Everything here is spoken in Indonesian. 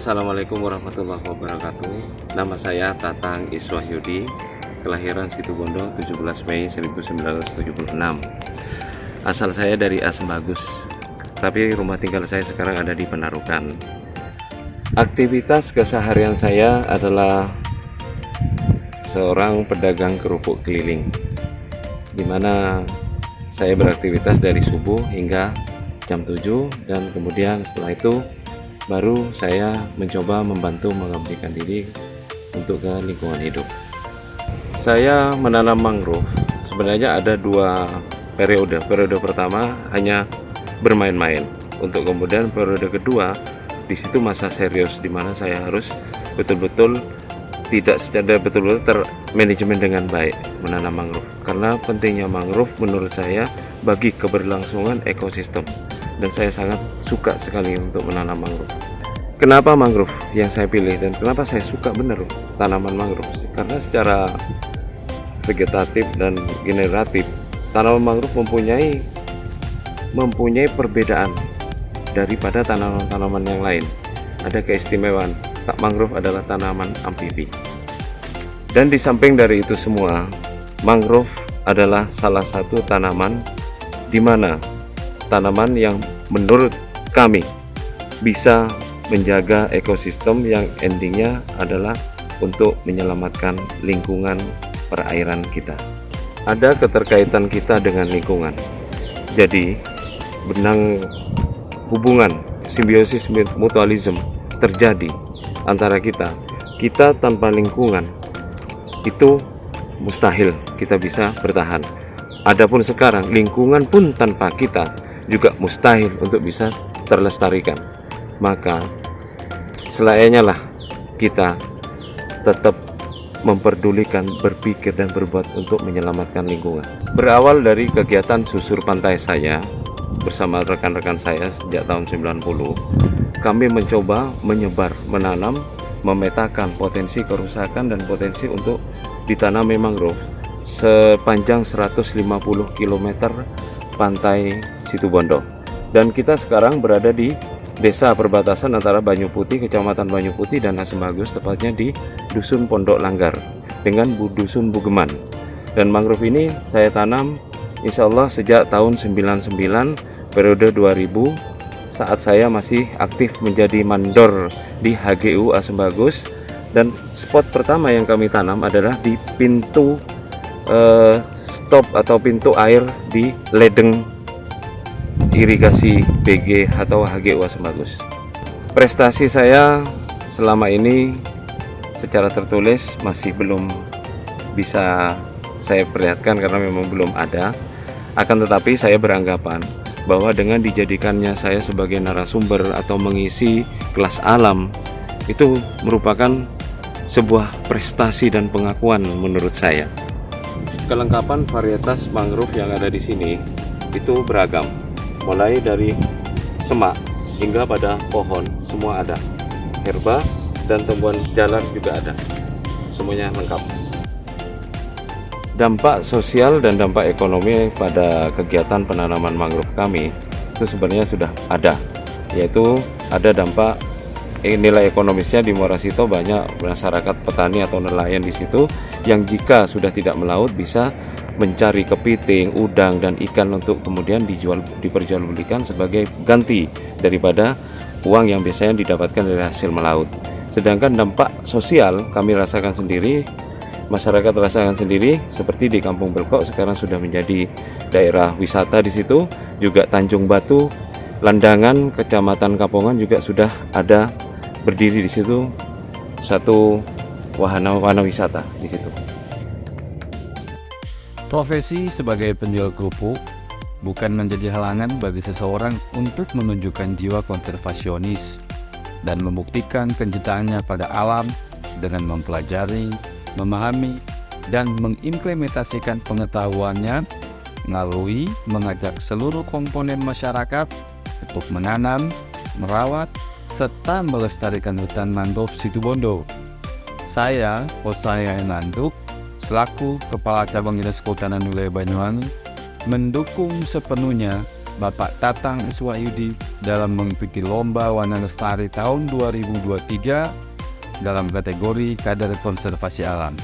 Assalamualaikum warahmatullahi wabarakatuh. Nama saya Tatang Iswahyudi, kelahiran Situbondo 17 Mei 1976. Asal saya dari Asembagus, tapi rumah tinggal saya sekarang ada di Penarukan. Aktivitas keseharian saya adalah seorang pedagang kerupuk keliling, di mana saya beraktivitas dari subuh hingga jam 7, dan kemudian setelah itu baru saya mencoba membantu mengabdikan diri untuk ke lingkungan hidup. Saya menanam mangrove sebenarnya ada dua periode. Periode pertama hanya bermain-main, untuk kemudian periode kedua di situ masa serius, di mana saya harus betul-betul termanajemen dengan baik menanam mangrove, karena pentingnya mangrove menurut saya bagi keberlangsungan ekosistem, dan saya sangat suka sekali untuk menanam mangrove. Kenapa mangrove yang saya pilih dan kenapa saya suka bener tanaman mangrove? Karena secara vegetatif dan generatif tanaman mangrove mempunyai perbedaan daripada tanaman-tanaman yang lain. Ada keistimewaan, mangrove adalah tanaman amfibi. Dan di samping dari itu semua, mangrove adalah salah satu tanaman di mana tanaman yang menurut kami bisa menjaga ekosistem yang endingnya adalah untuk menyelamatkan lingkungan perairan kita. Ada keterkaitan kita dengan lingkungan. Jadi benang hubungan simbiosis mutualisme terjadi antara kita tanpa lingkungan itu mustahil kita bisa bertahan. Adapun sekarang lingkungan pun tanpa kita juga mustahil untuk bisa terlestarikan. Maka selayaknya lah kita tetap memperdulikan, berpikir dan berbuat untuk menyelamatkan lingkungan. Berawal dari kegiatan susur pantai saya bersama rekan-rekan saya sejak tahun 90, kami mencoba menyebar, menanam, memetakan potensi kerusakan dan potensi untuk ditanami mangrove sepanjang 150 km pantai Situbondo. Dan kita sekarang berada di desa perbatasan antara Banyu Putih, Kecamatan Banyu Putih dan Asembagus, tepatnya di Dusun Pondok Langgar dengan Dusun Bugeman. Dan mangrove ini saya tanam insya Allah sejak tahun 99, periode 2000, saat saya masih aktif menjadi mandor di HGU Asembagus. Dan spot pertama yang kami tanam adalah di pintu stop atau pintu air di ledeng irigasi BG atau HGU Asembagus. Prestasi saya selama ini secara tertulis masih belum bisa saya perlihatkan karena memang belum ada. Akan tetapi saya beranggapan bahwa dengan dijadikannya saya sebagai narasumber atau mengisi kelas alam itu merupakan sebuah prestasi dan pengakuan menurut saya. Kelengkapan varietas mangrove yang ada di sini itu beragam, mulai dari semak hingga pada pohon semua ada, herba dan tumbuhan jalar juga ada, semuanya lengkap. Dampak sosial dan dampak ekonomi pada kegiatan penanaman mangrove kami itu sebenarnya sudah ada, yaitu ada dampak nilai ekonomisnya. Di Muara Sito banyak masyarakat petani atau nelayan di situ yang jika sudah tidak melaut bisa mencari kepiting, udang dan ikan untuk kemudian diperjualbelikan sebagai ganti daripada uang yang biasanya didapatkan dari hasil melaut. Sedangkan dampak sosial kami rasakan sendiri, masyarakat rasakan sendiri, seperti di Kampung Belkok sekarang sudah menjadi daerah wisata di situ, juga Tanjung Batu, Landangan, Kecamatan Kapongan juga sudah ada berdiri di situ satu wahana wisata di situ. Profesi sebagai penjual kerupuk bukan menjadi halangan bagi seseorang untuk menunjukkan jiwa konservasionis dan membuktikan kecintaannya pada alam dengan mempelajari, memahami, dan mengimplementasikan pengetahuannya melalui mengajak seluruh komponen masyarakat untuk menanam, merawat, serta melestarikan hutan mangrove Situbondo. Saya, Hosaya Nanduk, selaku Kepala Cabang Dinas Kehutanan Wilayah Banyuwangi, mendukung sepenuhnya Bapak Tatang Iswahyudi dalam mengikuti Lomba Wana Lestari tahun 2023 dalam kategori Kadar Konservasi Alam.